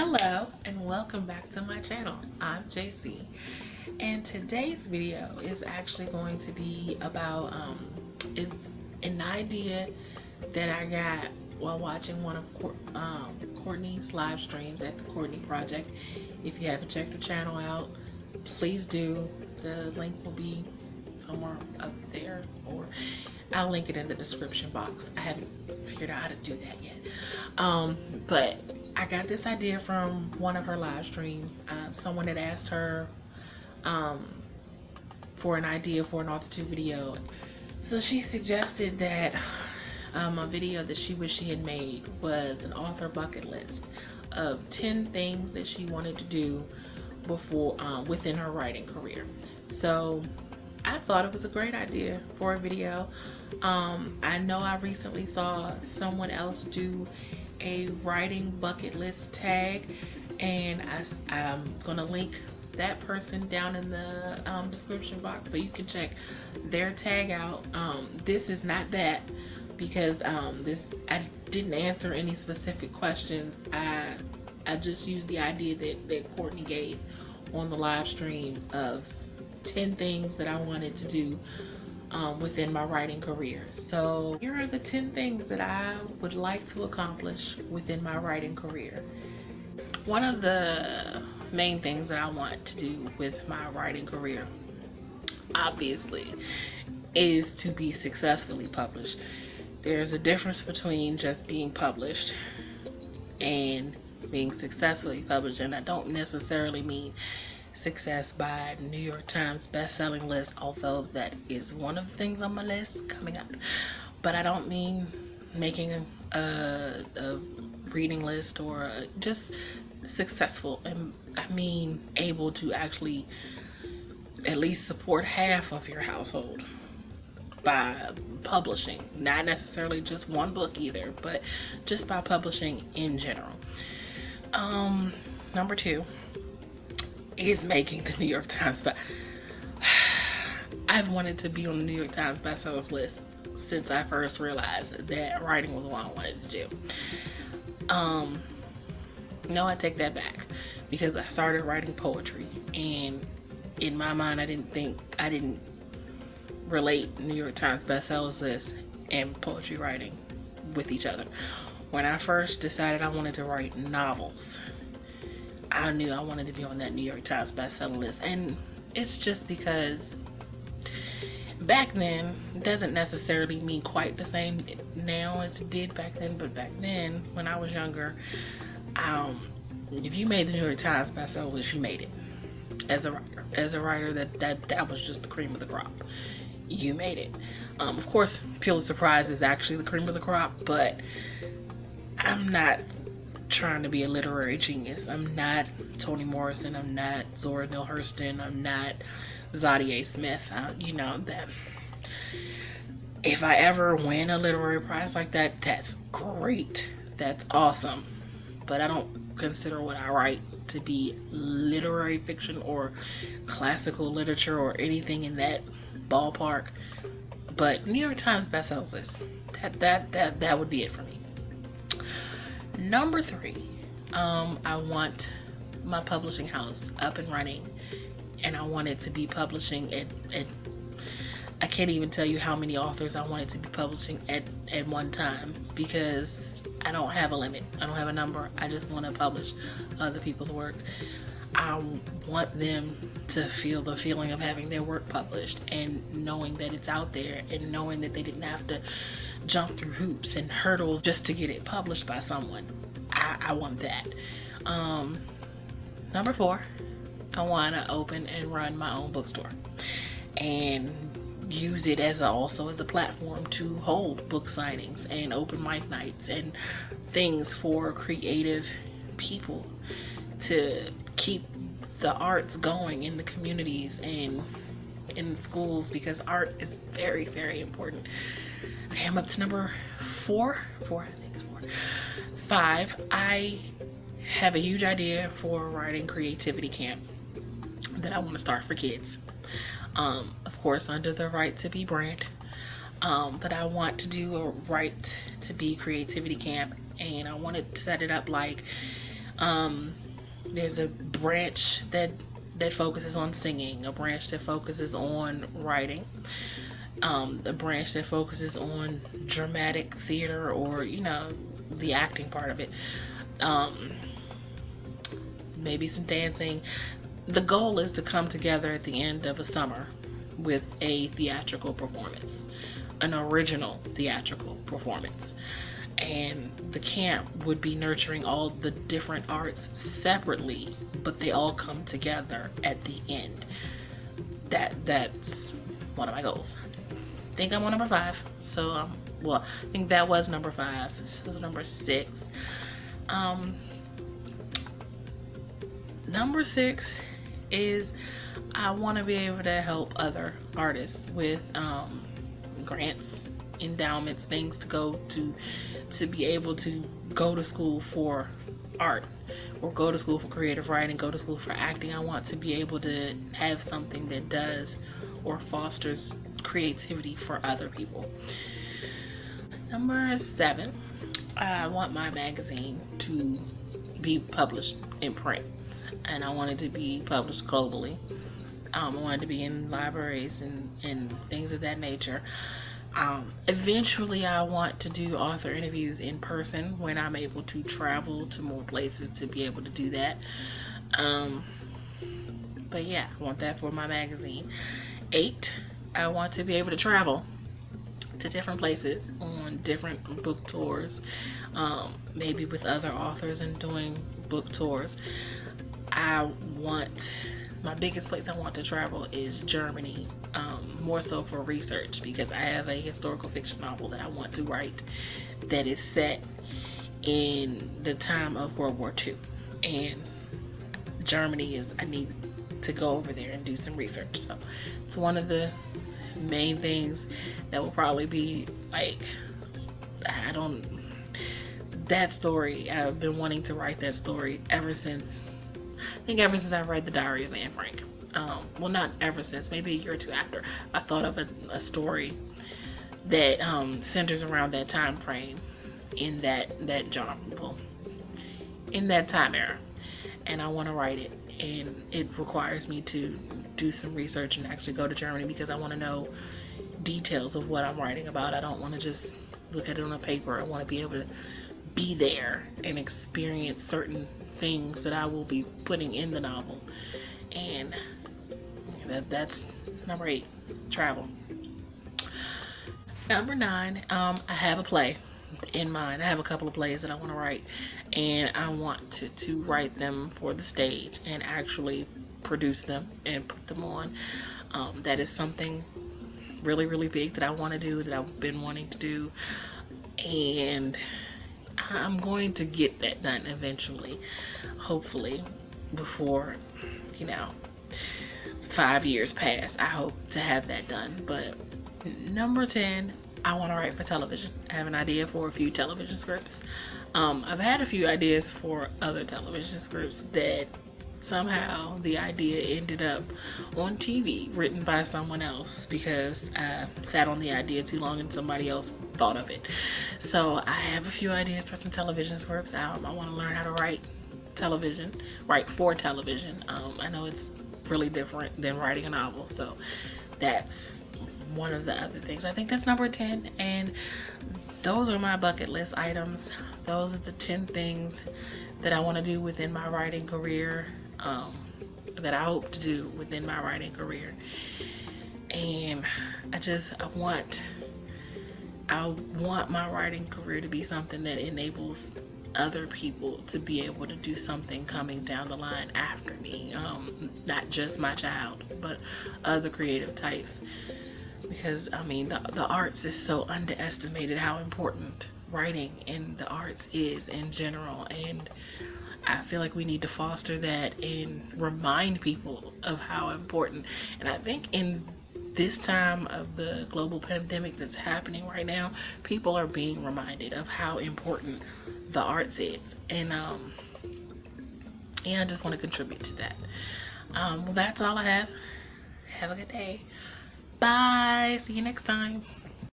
Hello and welcome back to my channel. I'm JC and today's video is actually going to be about it's an idea that I got while watching one of Courtney's live streams at the Courtney Project. If you haven't checked the channel out, please do. The link will be somewhere up there, or I'll link it in the description box. I haven't figured out how to do that yet, but I got this idea from one of her live streams. Someone had asked her for an idea for an author 2 video, so she suggested that a video that she wished she had made was an author bucket list of 10 things that she wanted to do before within her writing career. So I thought it was a great idea for a video. I know I recently saw someone else do a writing bucket list tag, and I'm gonna link that person down in the description box so you can check their tag out. This is not that, because I didn't answer any specific questions. I just used the idea that Courtney gave on the live stream of 10 things that I wanted to do within my writing career. So here are the 10 things that I would like to accomplish within my writing career. One of the main things that I want to do with my writing career, obviously, is to be successfully published. There's a difference between just being published and being successfully published, and I don't necessarily mean success by New York Times best-selling list, although that is one of the things on my list coming up. But I don't mean making a reading list or just successful, and I mean able to actually at least support half of your household by publishing. Not necessarily just one book either, but just by publishing in general. Number 2 is making the New York Times. But I've wanted to be on the New York Times bestsellers list since I first realized that writing was what I wanted to do. No, I take that back, because I started writing poetry, and in my mind I didn't relate New York Times bestsellers list and poetry writing with each other. When I first decided I wanted to write novels, I knew I wanted to be on that New York Times bestseller list. And it's just because back then, it doesn't necessarily mean quite the same now as it did back then, but back then when I was younger, if you made the New York Times bestseller list, you made it. As a writer, that was just the cream of the crop. You made it. Of course, Pulitzer Prize is actually the cream of the crop, but I'm not trying to be a literary genius. I'm not Toni Morrison. I'm not Zora Neale Hurston. I'm not Zadie Smith. You know that if I ever win a literary prize like that, that's great. That's awesome. But I don't consider what I write to be literary fiction or classical literature or anything in that ballpark. But New York Times bestsellers list, that would be it for me. Number 3, I want my publishing house up and running, and I want it to be publishing at I can't even tell you how many authors I want it to be publishing at one time, because I don't have a limit. I don't have a number. I just want to publish other people's work. I want them to feel the feeling of having their work published and knowing that it's out there, and knowing that they didn't have to jump through hoops and hurdles just to get it published by someone. I want that. Number 4, I want to open and run my own bookstore and use it also as a platform to hold book signings and open mic nights and things for creative people, to keep the arts going in the communities and in the schools, because art is very, very important. Okay, I'm up to number 4. I think it's 4. 5, I have a huge idea for writing creativity camp that I want to start for kids. Of course, under the Right to Be brand. But I want to do a Right to Be creativity camp, and I want to set it up like There's a branch that focuses on singing, a branch that focuses on writing, a branch that focuses on dramatic theater, or the acting part of it. Maybe some dancing. The goal is to come together at the end of a summer with a theatrical performance, an original theatrical performance. And the camp would be nurturing all the different arts separately, but they all come together at the end. That's one of my goals. I think I'm on number 5. So I think that was number 5. So number 6. Number 6 is I want to be able to help other artists with grants, endowments, things to go to be able to go to school for art, or go to school for creative writing, go to school for acting. I want to be able to have something that does or fosters creativity for other people. Number 7, I want my magazine to be published in print, and I want it to be published globally. I want it to be in libraries and things of that nature. Eventually I want to do author interviews in person when I'm able to travel to more places to be able to do that. But yeah, I want that for my magazine. 8, I want to be able to travel to different places on different book tours, maybe with other authors and doing book tours. My biggest place I want to travel is Germany, more so for research, because I have a historical fiction novel that I want to write that is set in the time of World War II. And Germany I need to go over there and do some research. So it's one of the main things that will probably be like, that story. I've been wanting to write that story ever since I read The Diary of Anne Frank. Well, not ever since, maybe a year or two after. I thought of a story that centers around that time frame in that genre, in that time era, and I want to write it. And it requires me to do some research and actually go to Germany, because I want to know details of what I'm writing about. I don't want to just look at it on a paper. I want to be able to be there and experience certain things that I will be putting in the novel. And that's number 8, travel. Number 9, I have a play in mind. I have a couple of plays that I want to write, and I want to write them for the stage and actually produce them and put them on. That is something really, really big that I want to do, that I've been wanting to do, and I'm going to get that done eventually, hopefully before 5 years pass. I hope to have that done. But number 10, I want to write for television. I have an idea for a few television scripts. I've had a few ideas for other television scripts that somehow the idea ended up on TV, written by someone else, because I sat on the idea too long and somebody else thought of it. So I have a few ideas for some television scripts. I want to learn how to write for television. I know it's really different than writing a novel, so that's one of the other things. I think that's number 10, and those are my bucket list items. Those are the 10 things that I want to do within my writing career, that I hope to do within my writing career. And I want my writing career to be something that enables other people to be able to do something coming down the line after me, not just my child, but other creative types. Because the arts is so underestimated, how important writing and the arts is in general, and I feel like we need to foster that and remind people of how important. And I think in this time of the global pandemic that's happening right now, people are being reminded of how important the arts is. And I just want to contribute to that. Well, that's all I have. Have a good day. Bye. See you next time.